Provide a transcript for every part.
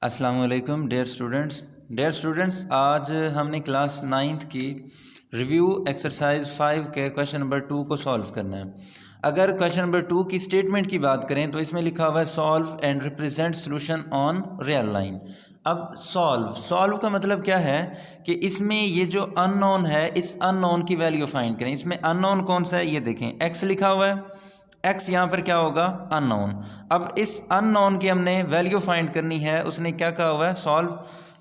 अस्सलाम वालेकुम dear students आज हमने क्लास 9th की रिव्यू एक्सरसाइज 5 के क्वेश्चन नंबर 2 को सॉल्व करना है। अगर क्वेश्चन नंबर 2 की स्टेटमेंट की बात करें तो इसमें लिखा हुआ है solve and represent solution on real line. अब सॉल्व का मतलब क्या है कि इसमें ये जो अननोन है इस अननोन की वैल्यू फाइंड करें। इसमें अननोन कौन सा है ये देखें, एक्स लिखा हुआ है, एक्स यहाँ पर क्या होगा अननोन। अब इस अननोन की हमने वैल्यू फाइंड करनी है, उसने क्या कहा हुआ है सॉल्व।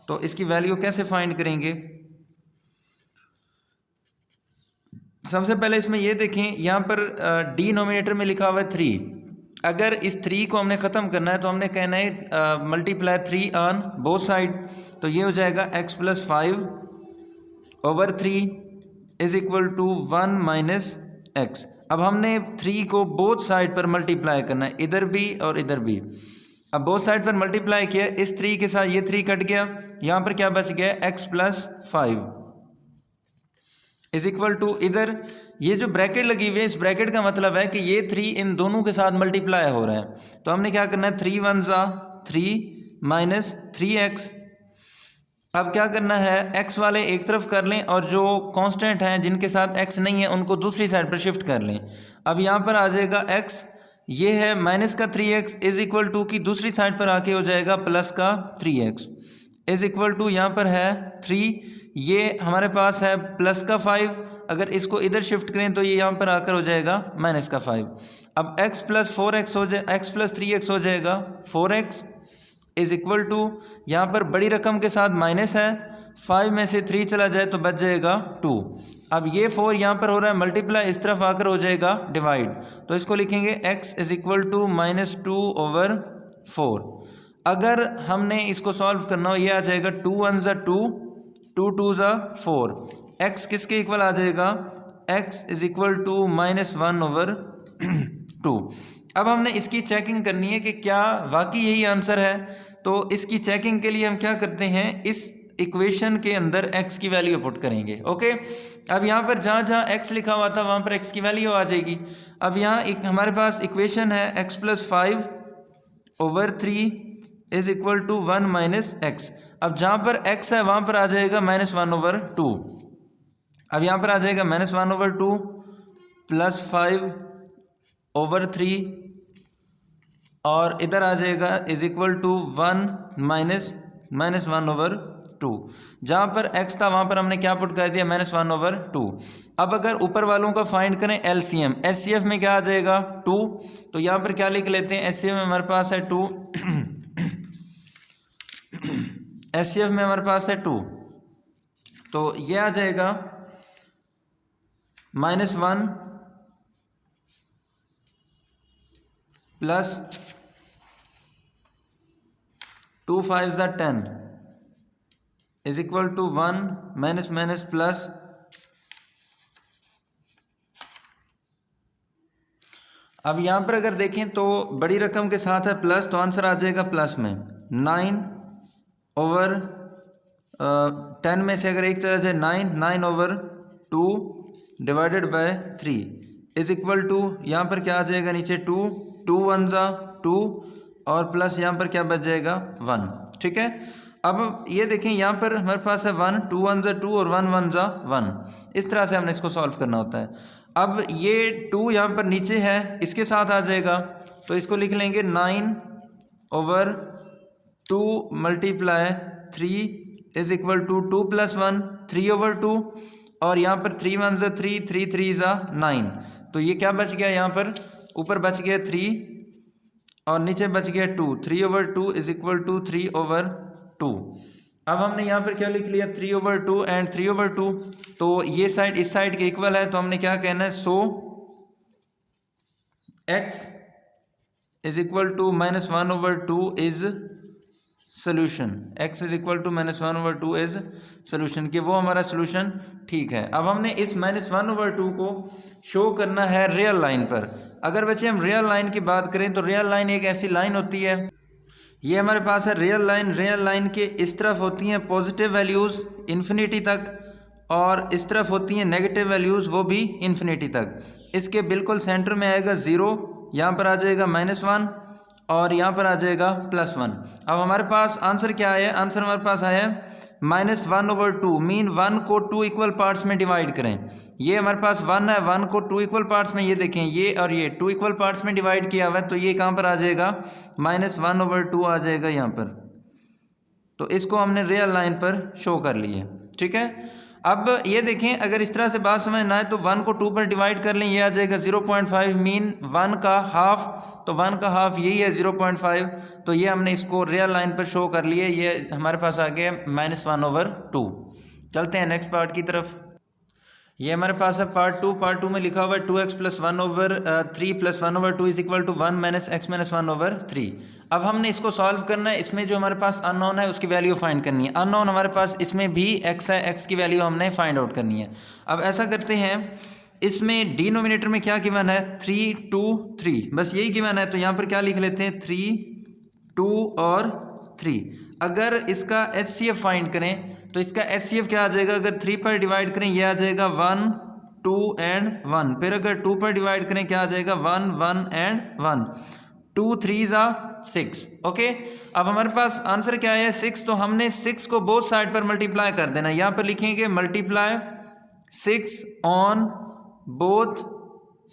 तो इसकी वैल्यू कैसे फाइंड करेंगे, सबसे पहले इसमें ये देखें यहाँ पर डिनोमिनेटर में लिखा हुआ है 3। अगर इस 3 को हमने ख़त्म करना है तो हमने कहना है मल्टीप्लाई 3 ऑन बोथ साइड। तो ये हो जाएगा x + 5/3 is equal to 1 minus x. अब हमने 3 को बोथ साइड पर मल्टीप्लाई करना है, इधर भी और इधर भी। अब बोथ साइड पर मल्टीप्लाई किया, इस 3 के साथ ये 3 कट गया, यहाँ पर क्या बच गया x + 5 इज इक्वल टू, इधर ये जो ब्रैकेट लगी हुई है इस ब्रैकेट का मतलब है कि ये 3 इन दोनों के साथ मल्टीप्लाई हो रहा है। तो हमने क्या करना है 3 × 1 = 3 माइनस 3x। अब क्या करना है x वाले एक तरफ कर लें और जो कांस्टेंट हैं जिनके साथ x नहीं है उनको दूसरी साइड पर शिफ्ट कर लें। अब यहाँ पर आ जाएगा x, ये है माइनस का 3x इज इक्वल टू की दूसरी साइड पर आके हो जाएगा प्लस का 3x इज इक्वल टू, यहाँ पर है 3, ये हमारे पास है प्लस का 5। अगर इसको इधर शिफ्ट करें तो ये यहाँ पर आकर हो जाएगा माइनस का 5। अब x + 4x हो जाए, x + 3x हो जाएगा 4x इज इक्वल टू, यहाँ पर बड़ी रकम के साथ माइनस है, 5 में से 3 चला जाए तो बच जाएगा 2। अब ये 4 यहाँ पर हो रहा है मल्टीप्लाई, इस तरफ आकर हो जाएगा डिवाइड। तो इसको लिखेंगे x इज इक्वल टू -2/4। अगर हमने इसको सॉल्व करना हो ये आ जाएगा 2 × 1 = 2, 2 × 2 = 4। x किसके इक्वल आ जाएगा, x इज इक्वल टू -1/2। अब हमने इसकी चेकिंग करनी है कि क्या वाकई यही आंसर है। तो इसकी चेकिंग के लिए हम क्या करते हैं, इस इक्वेशन के अंदर x की वैल्यू पुट करेंगे। ओके, अब यहाँ पर जहाँ जहाँ x लिखा हुआ था वहाँ पर x की वैल्यू आ जाएगी। अब यहाँ एक हमारे पास इक्वेशन है x + 5/3 is equal to 1 minus x. अब जहाँ पर x है वहाँ पर आ जाएगा -1/2। अब यहाँ पर आ जाएगा -1/2 + 5/3 और इधर आ जाएगा इज इक्वल टू 1 माइनस -1/2। जहाँ पर x था वहाँ पर हमने क्या पुट कर दिया -1/2। अब अगर ऊपर वालों का फाइंड करें LCM, SCF में क्या आ जाएगा 2। तो यहाँ पर क्या लिख लेते हैं, SCF में हमारे पास है 2 SCF में हमारे पास है 2, तो ये आ जाएगा -1 + 2 × 5 = 10 is equal to 1 minus plus. अब यहाँ पर अगर देखें तो बड़ी रकम के साथ है प्लस, तो आंसर आ जाएगा प्लस में 9/10 में से अगर एक चला जाए 9/2 divided by 3 is equal to, यहाँ पर क्या आ जाएगा नीचे 2, 2 × 1 = 2 और प्लस यहाँ पर क्या बच जाएगा 1। ठीक है, अब ये देखें यहाँ पर हमारे पास है 1, 2 × 1 = 2 और 1 × 1 = 1। इस तरह से हमने इसको सॉल्व करना होता है। अब ये 2 यहाँ पर नीचे है, इसके साथ आ जाएगा, तो इसको लिख लेंगे 9/2 × 3 इज इक्वल टू 2 + 1 3/2 और यहाँ पर 3 × 1 = 3, 3 × 3 = 9। तो ये क्या बच गया, यहाँ पर ऊपर बच गया 3 और नीचे बच गया 2, 3/2 इज इक्वल टू 3/2। अब हमने यहाँ पर क्या लिख लिया 3/2 एंड 3/2, तो ये साइड इस साइड के इक्वल है, तो हमने क्या कहना है, so x is equal to -1/2 is solution. x is equal to -1/2 is solution, कि वो हमारा सोल्यूशन ठीक है। अब हमने इस -1/2 को शो करना है रियल लाइन पर। अगर बच्चे हम रियल लाइन की बात करें तो रियल लाइन एक ऐसी लाइन होती है, ये हमारे पास है रियल लाइन के इस तरफ होती हैं पॉजिटिव वैल्यूज़ इन्फिनिटी तक और इस तरफ होती हैं नेगेटिव वैल्यूज़ वो भी इन्फिनिटी तक। इसके बिल्कुल सेंटर में आएगा 0, यहाँ पर आ जाएगा -1 और यहाँ पर आ जाएगा +1। अब हमारे पास आंसर क्या आया? आंसर हमारे पास आया -1/2। मीन 1 को 2 इक्वल पार्ट्स में डिवाइड करें। ये हमारे पास 1 है, 1 को 2 इक्वल पार्ट्स में, ये देखें ये और ये 2 इक्वल पार्ट्स में डिवाइड किया हुआ है, तो ये कहाँ पर आ जाएगा? -1/2 आ जाएगा यहाँ पर। तो इसको हमने रियल लाइन पर शो कर लिया, ठीक है। अब ये देखें, अगर इस तरह से बात समझ ना आए तो 1 को 2 पर डिवाइड कर लें, ये आ जाएगा 0.5। मीन 1 का हाफ, तो 1 का हाफ यही है 0.5। तो ये हमने इसको रियल लाइन पर शो कर लिए, ये हमारे पास आ गया -1/2। चलते हैं नेक्स्ट पार्ट की तरफ। ये हमारे पास है पार्ट 2। पार्ट 2 में लिखा हुआ है 2x + 1/3 + 1/2 = 1 - x - 1/3। अब हमने इसको सॉल्व करना है। इसमें जो हमारे पास अननोन है उसकी वैल्यू फाइंड करनी है। अननोन हमारे पास इसमें भी x है, x की वैल्यू हमने फाइंड आउट करनी है। अब ऐसा करते हैं, इसमें डिनोमिनेटर में क्या गिवन है? 3 2 3, बस यही गिवन है। तो यहाँ पर क्या लिख लेते हैं? 3 2 और 3। अगर इसका HCF फाइंड करें तो इसका HCF क्या आ जाएगा? अगर 3 पर डिवाइड करें ये आ जाएगा 1 2 एंड 1। फिर अगर 2 पर डिवाइड करें क्या आ जाएगा? 1 1 एंड 1। 2 3 6। ओके, अब हमारे पास आंसर क्या है? 6। तो हमने 6 को बोथ साइड पर मल्टीप्लाई कर देना। यहाँ पर लिखेंगे multiply 6 on both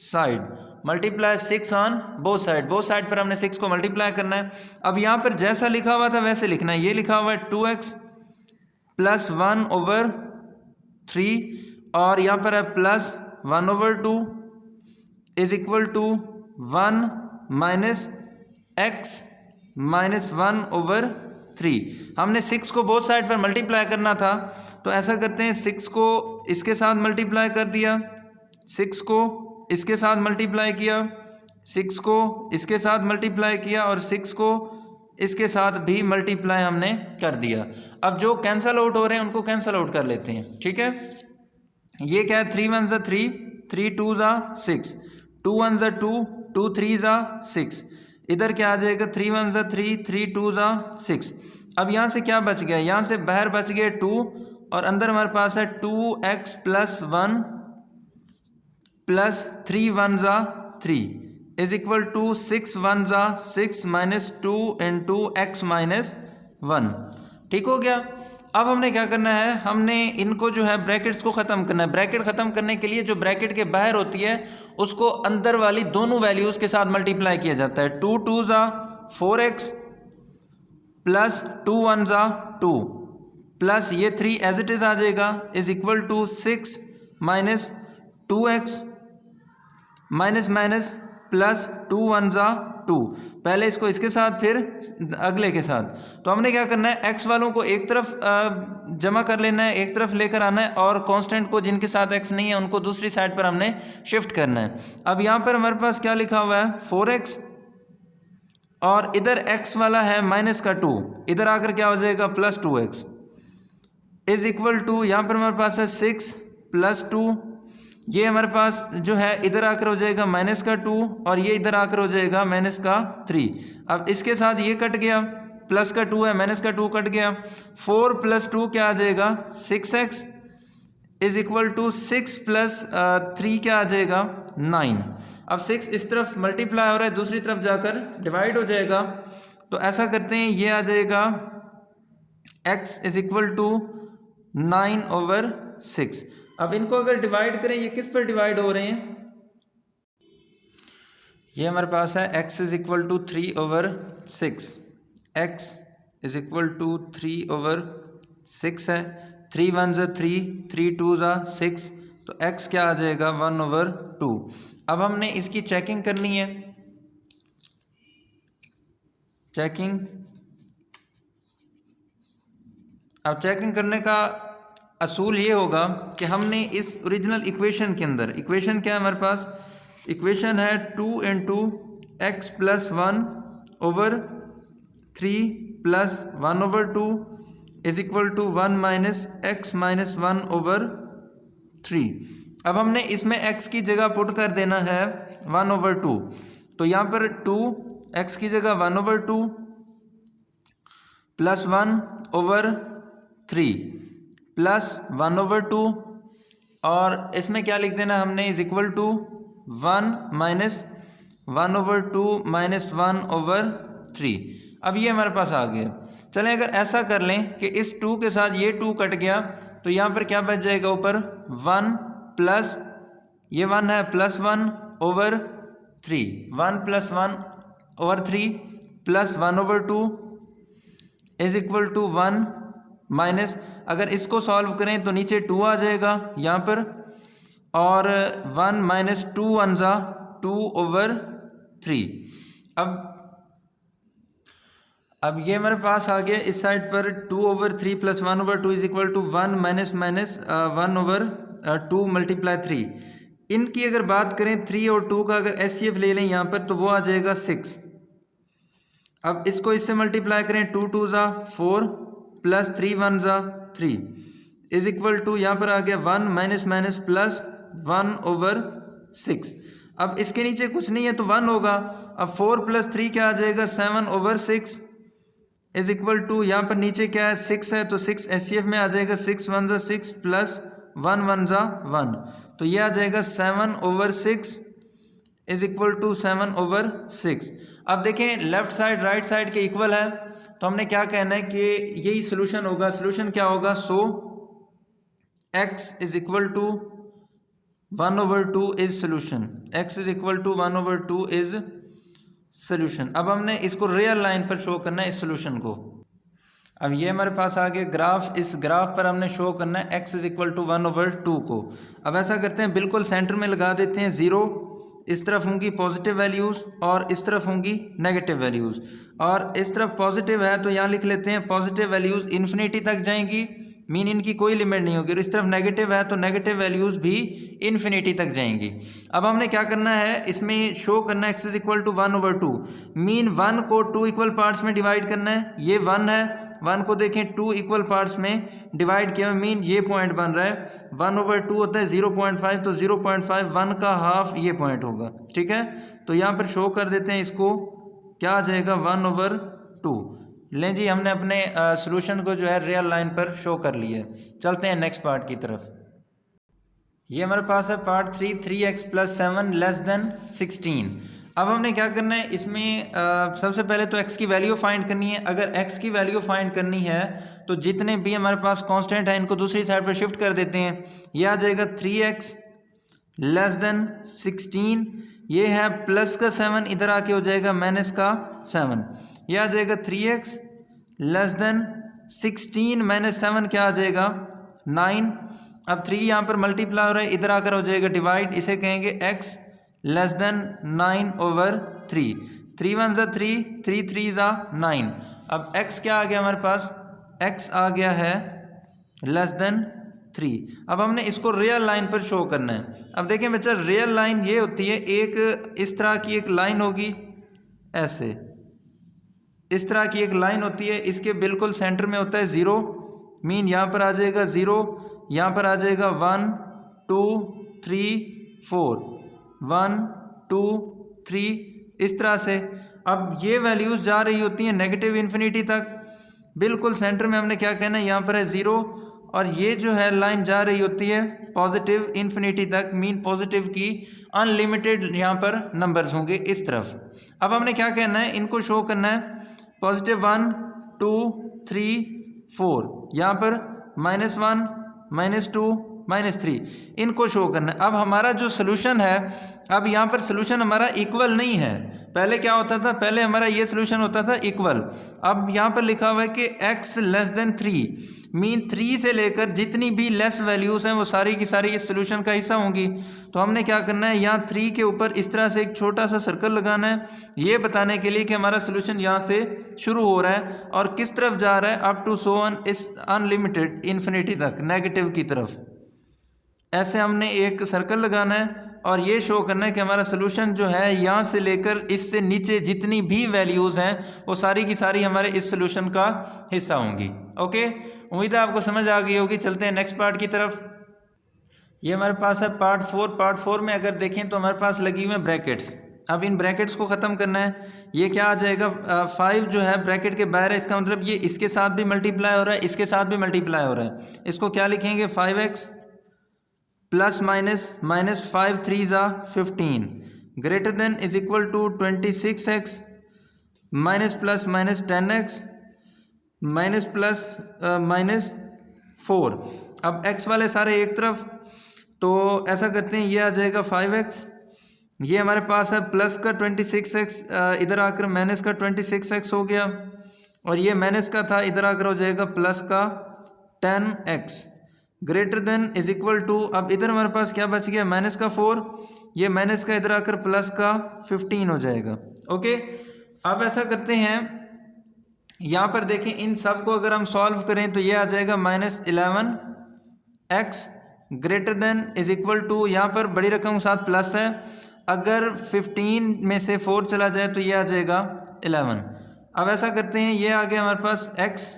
side. Multiply 6 on both side. Both side पर हमने 6 को मल्टीप्लाई करना है। अब यहाँ पर जैसा लिखा हुआ था वैसे लिखना है। ये लिखा हुआ है 2x + 1/3 और यहाँ पर है +1/2 = 1 - x - 1/3। हमने 6 को बोथ साइड पर मल्टीप्लाई करना था, तो ऐसा करते हैं, 6 को इसके साथ मल्टीप्लाई कर दिया, 6 को इसके साथ मल्टीप्लाई किया, 6 को इसके साथ मल्टीप्लाई किया और 6 को इसके साथ भी मल्टीप्लाई हमने कर दिया। अब जो कैंसल आउट हो रहे हैं उनको कैंसल आउट कर लेते हैं, ठीक है। ये क्या है? 3 1 3, 3 2 6, 2 1 2, 2 3 6। इधर क्या आ जाएगा? 3 1 3, 3 2 6। अब यहाँ से क्या बच गया? यहाँ से बाहर बच गया 2 और अंदर हमारे पास है 2x + 1 + 3 1 3 = 6 1 6 - 2 × x - 1। ठीक हो गया। अब हमने क्या करना है? हमने इनको जो है ब्रैकेट्स को ख़त्म करना है। ब्रैकेट ख़त्म करने के लिए जो ब्रैकेट के बाहर होती है उसको अंदर वाली दोनों वैल्यूज़ के साथ मल्टीप्लाई किया जाता है। 2 2 4x + 2 1 2 प्लस ये 3 एज इट इज़ आ जाएगा = 6 - 2x +2 1 2। पहले इसको इसके साथ फिर अगले के साथ। तो हमने क्या करना है? x वालों को एक तरफ जमा कर लेना है, एक तरफ लेकर आना है और कांस्टेंट को जिनके साथ x नहीं है उनको दूसरी साइड पर हमने शिफ्ट करना है। अब यहाँ पर हमारे पास क्या लिखा हुआ है? 4x और इधर x वाला है -2, इधर आकर क्या हो जाएगा? +2x = यहाँ पर हमारे पास है 6 + 2। ये हमारे पास जो है इधर आकर हो जाएगा -2 और ये इधर आकर हो जाएगा -3। अब इसके साथ ये कट गया, +2 है, -2 कट गया। 4 + 2 क्या आ जाएगा? 6x = 6 + 3 क्या आ जाएगा? 9। अब 6 इस तरफ मल्टीप्लाई हो रहा है, दूसरी तरफ जाकर डिवाइड हो जाएगा। तो ऐसा करते हैं, ये आ जाएगा x = 9/6। अब इनको अगर डिवाइड करें, ये किस पर डिवाइड हो रहे हैं? ये हमारे पास है x = 3/6। x = 3/6 है। 3 1 3, 3 2 6। तो x क्या आ जाएगा? 1/2। अब हमने इसकी चेकिंग करनी है। चेकिंग, अब चेकिंग करने का असूल ये होगा कि हमने इस ओरिजिनल इक्वेशन के अंदर, इक्वेशन क्या है हमारे पास? इक्वेशन है 2 × x + 1/3 + 1/2 = 1 - x - 1/3। अब हमने इसमें x की जगह पुट कर देना है 1/2। तो यहाँ पर 2x की जगह 1/2 + 1/3 + 1/2 और इसमें क्या लिख देना हमने? = 1 - 1/2 - 1/3 3। अब ये हमारे पास आ गया। चलें अगर ऐसा कर लें कि इस 2 के साथ ये 2 कट गया तो यहाँ पर क्या बच जाएगा ऊपर 1 प्लस ये 1 है plus 1 over 3, 1 plus 1 over 3 plus 1 over 2 is equal to 1 minus, अगर इसको सॉल्व करें तो नीचे 2 आ जाएगा यहाँ पर, और 1 माइनस 2 1 ज़ा 2 ओवर 3। अब ये हमारे पास आ गया इस साइड पर 2 over 3 plus 1 over 2 is equal to 1 minus 1 over 2 multiply 3। इनकी अगर बात करें 3 और 2 का अगर एचसीएफ ले लें यहाँ पर तो वो आ जाएगा 6। अब इसको इससे मल्टीप्लाई करें 2 2 ज़ा 4 प्लस 3 1 ज़ा 3 इज इक्वल टू यहाँ पर आ गया 1 माइनस माइनस प्लस 1 ओवर 6। अब इसके नीचे कुछ नहीं है तो 1 होगा। अब 4 प्लस 3 क्या आ जाएगा 7 ओवर 6 इज इक्वल टू यहाँ पर नीचे क्या है 6 है तो 6 एचसीएफ में आ जाएगा 6 1 ज़ा 6 प्लस 1 1 ज़ा 1, तो ये आ जाएगा 7 over 6 is equal to 7 over 6। अब देखें लेफ्ट साइड राइट साइड के इक्वल है तो हमने क्या कहना है कि यही सोल्यूशन होगा। सोल्यूशन क्या होगा, so x is equal to 1 over 2 is solution, x is equal to 1 over 2 is solution. अब हमने इसको रियल लाइन पर शो करना है इस सोल्यूशन को। अब ये हमारे पास आ गया ग्राफ, इस ग्राफ पर हमने शो करना है x is equal to 1 over 2 को। अब ऐसा करते हैं बिल्कुल सेंटर में लगा देते हैं 0, इस तरफ होंगी पॉजिटिव वैल्यूज़ और इस तरफ होंगी नेगेटिव वैल्यूज़, और इस तरफ पॉजिटिव है तो यहाँ लिख लेते हैं पॉजिटिव वैल्यूज़ इन्फिनिटी तक जाएंगी, मीन इनकी कोई लिमिट नहीं होगी, और इस तरफ नेगेटिव है तो नेगेटिव वैल्यूज़ भी इन्फिनिटी तक जाएंगी। अब हमने क्या करना है, इसमें शो करना है x is equal to 1 over 2, mean 1 को 2 इक्वल पार्ट्स में डिवाइड करना है। ये 1 है, 1 को देखें 2 इक्वल पार्ट्स में डिवाइड किया, मीन ये पॉइंट बन रहा है 1 ओवर 2 होता है 0.5, तो 0.5 1 का हाफ ये पॉइंट होगा, ठीक है। तो यहाँ पर शो कर देते हैं इसको, क्या आ जाएगा 1 ओवर 2। लें जी, हमने अपने सॉल्यूशन को जो है रियल लाइन पर शो कर लिया है। चलते हैं नेक्स्ट पार्ट की तरफ। ये हमारे पास है part 3, 3x plus 7 less than 16। अब हमने क्या करना है इसमें, सबसे पहले तो x की वैल्यू फाइंड करनी है। अगर x की वैल्यू फाइंड करनी है तो जितने भी हमारे पास कांस्टेंट है इनको दूसरी साइड पर शिफ्ट कर देते हैं। ये आ जाएगा 3x लेस देन 16, ये है प्लस का 7, इधर आके हो जाएगा माइनस का 7, ये आ जाएगा 3x लेस देन 16 माइनस 7 क्या आ जाएगा 9। अब 3 यहाँ पर मल्टीप्लाई हो रहा है, इधर आकर हो जाएगा डिवाइड, इसे कहेंगे x लेस देन 9 ओवर 3, 3 1 ज़ा 3, 3 3 ज़ा 9। अब x क्या आ गया हमारे पास, x आ गया है लेस देन 3। अब हमने इसको रियल लाइन पर शो करना है। अब देखें बच्चा, रियल लाइन ये होती है, एक इस तरह की एक लाइन होगी, ऐसे इस तरह की एक लाइन होती है, इसके बिल्कुल सेंटर में होता है 0, मीन यहाँ पर आ जाएगा 0, यहाँ पर आ जाएगा 1 2 3 4, 1 2 3, इस तरह से। अब ये वैल्यूज़ जा रही होती हैं नेगेटिव इन्फिनिटी तक, बिल्कुल सेंटर में हमने क्या कहना है, यहाँ पर है 0, और ये जो है लाइन जा रही होती है पॉजिटिव इन्फिनिटी तक, मीन पॉजिटिव की अनलिमिटेड यहाँ पर नंबर्स होंगे इस तरफ। अब हमने क्या कहना है, इनको शो करना है पॉजिटिव 1 2 3 4, यहाँ पर -1 -2 -3, इनको शो करना है। अब हमारा जो सोल्यूशन है, अब यहाँ पर सोल्यूशन हमारा इक्वल नहीं है। पहले क्या होता था, पहले हमारा ये सोल्यूशन होता था इक्वल। अब यहाँ पर लिखा हुआ है कि x लेस देन 3, मीन 3 से लेकर जितनी भी लेस वैल्यूज़ हैं वो सारी की सारी इस सोल्यूशन का हिस्सा होंगी। तो हमने क्या करना है, यहाँ 3 के ऊपर इस तरह से एक छोटा सा सर्कल लगाना है, ये बताने के लिए कि हमारा सोल्यूशन यहाँ से शुरू हो रहा है और किस तरफ जा रहा है, अप टू सो ऑन इस अनलिमिटेड इन्फिनिटी तक, नेगेटिव की तरफ। ऐसे हमने एक सर्कल लगाना है और ये शो करना है कि हमारा सोल्यूशन जो है यहाँ से लेकर इससे नीचे जितनी भी वैल्यूज़ हैं वो सारी की सारी हमारे इस सोल्यूशन का हिस्सा होंगी। ओके, उम्मीद है आपको समझ आ गई होगी। चलते हैं नेक्स्ट पार्ट की तरफ। ये हमारे पास है पार्ट 4। पार्ट 4 में अगर देखें तो हमारे पास लगी हुई हैं ब्रैकेट्स। अब इन ब्रैकेट्स को ख़त्म करना है। ये क्या आ जाएगा, 5 जो है ब्रैकेट के बाहर है, इसका मतलब ये इसके साथ भी मल्टीप्लाई हो रहा है, इसके साथ भी मल्टीप्लाई हो रहा है। इसको क्या लिखेंगे, 5x प्लस माइनस 5 3 ज़ा 15 greater than is equal to 26x minus plus minus 10x minus plus minus 4। अब x वाले सारे एक तरफ, तो ऐसा करते हैं ये आ जाएगा 5x, ये हमारे पास है प्लस का 26x, इधर आकर माइनस का 26x हो गया, और ये माइनस का था इधर आकर हो जाएगा प्लस का 10x greater than is equal to, अब इधर हमारे पास क्या बच गया माइनस का 4, ये माइनस का इधर आकर प्लस का 15 हो जाएगा। ओके, अब ऐसा करते हैं यहाँ पर देखें, इन सब को अगर हम सॉल्व करें तो ये आ जाएगा -11x greater than is equal to, यहाँ पर बड़ी रकम के साथ प्लस है, अगर 15 में से 4 चला जाए तो ये आ जाएगा 11। अब ऐसा करते हैं, ये आ गया हमारे पास x,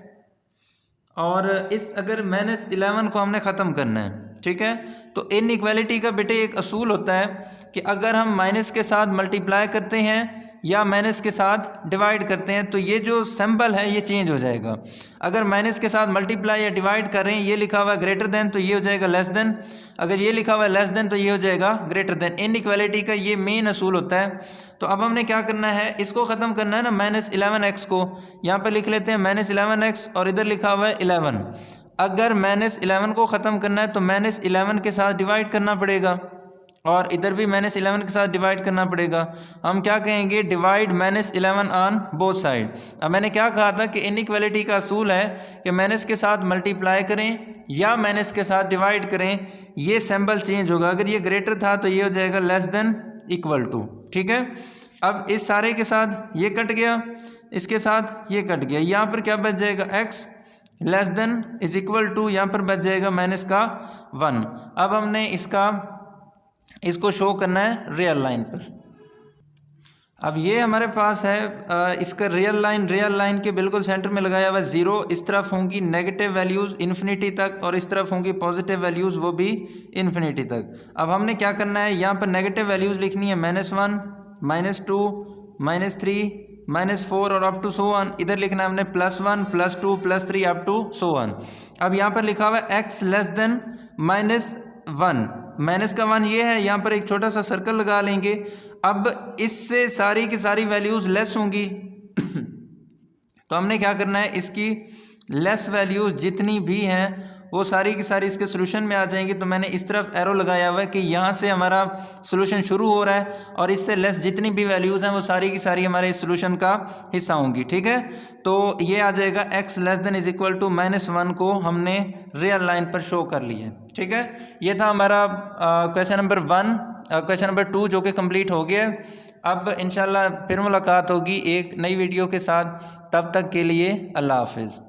और इस अगर -11 को हमने ख़त्म करना है, ठीक है, तो इनइक्वालिटी का बेटे एक असूल होता है कि अगर हम माइनस के साथ मल्टीप्लाई करते हैं या माइनस के साथ डिवाइड करते हैं तो ये जो सिंबल है ये चेंज हो जाएगा। अगर माइनस के साथ मल्टीप्लाई या डिवाइड कर रहे हैं, ये लिखा हुआ है ग्रेटर देन तो ये हो जाएगा लेस देन, अगर ये लिखा हुआ है लेस देन तो ये हो जाएगा ग्रेटर देन। इनइक्वालिटी का ये मेन असूल होता है। तो अब हमने क्या करना है, इसको ख़त्म करना है ना, -11x को यहाँ पर लिख लेते हैं -11x, और इधर लिखा हुआ है 11। अगर -11 को ख़त्म करना है तो -11 के साथ डिवाइड करना पड़ेगा, और इधर भी -11 के साथ डिवाइड करना पड़ेगा। हम क्या कहेंगे, डिवाइड -11 ऑन बोथ साइड। अब मैंने क्या कहा था कि इनइक्वालिटी का असूल है कि माइनस के साथ मल्टीप्लाई करें या माइनस के साथ डिवाइड करें, ये सिंबल चेंज होगा। अगर ये ग्रेटर था तो ये हो जाएगा लेस देन इक्वल टू, ठीक है। अब इस सारे के साथ ये कट गया, इसके साथ ये कट गया, यहाँ पर क्या बच जाएगा x less than is equal to, यहाँ पर बच जाएगा माइनस का 1। अब हमने इसको शो करना है रियल लाइन पर। अब ये हमारे पास है इसका रियल लाइन के बिल्कुल सेंटर में लगाया हुआ 0, इस तरफ होंगी नेगेटिव वैल्यूज़ इन्फिनिटी तक, और इस तरफ होंगी पॉजिटिव वैल्यूज़ वो भी इन्फिनिटी तक। अब हमने क्या करना है, यहाँ पर नेगेटिव वैल्यूज़ लिखनी है -1 -2 -3 -4 और अप टू सो ऑन। इधर लिखना है हमने +1 +2 +3 अप टू सो ऑन। अब यहाँ पर लिखा हुआ है x लेस देन -1, माइनस का 1 ये है, यहाँ पर एक छोटा सा सर्कल लगा लेंगे। अब इससे सारी की सारी वैल्यूज़ लेस होंगी तो हमने क्या करना है, इसकी लेस वैल्यूज़ जितनी भी हैं वो सारी की सारी इसके सोल्यूशन में आ जाएंगी। तो मैंने इस तरफ एरो लगाया हुआ है कि यहाँ से हमारा सोल्यूशन शुरू हो रहा है, और इससे लेस जितनी भी वैल्यूज़ हैं वो सारी की सारी हमारे इस सोल्यूशन का हिस्सा होंगी, ठीक है। तो ये आ जाएगा x less than is equal to -1 को हमने रियल लाइन पर शो कर लिया, ठीक है। ये था हमारा क्वेश्चन नंबर 1। क्वेश्चन नंबर 2 जो कि कंप्लीट हो गया है। अब इंशाल्लाह फिर मुलाकात होगी एक नई वीडियो के साथ, तब तक के लिए अल्लाह हाफिज़।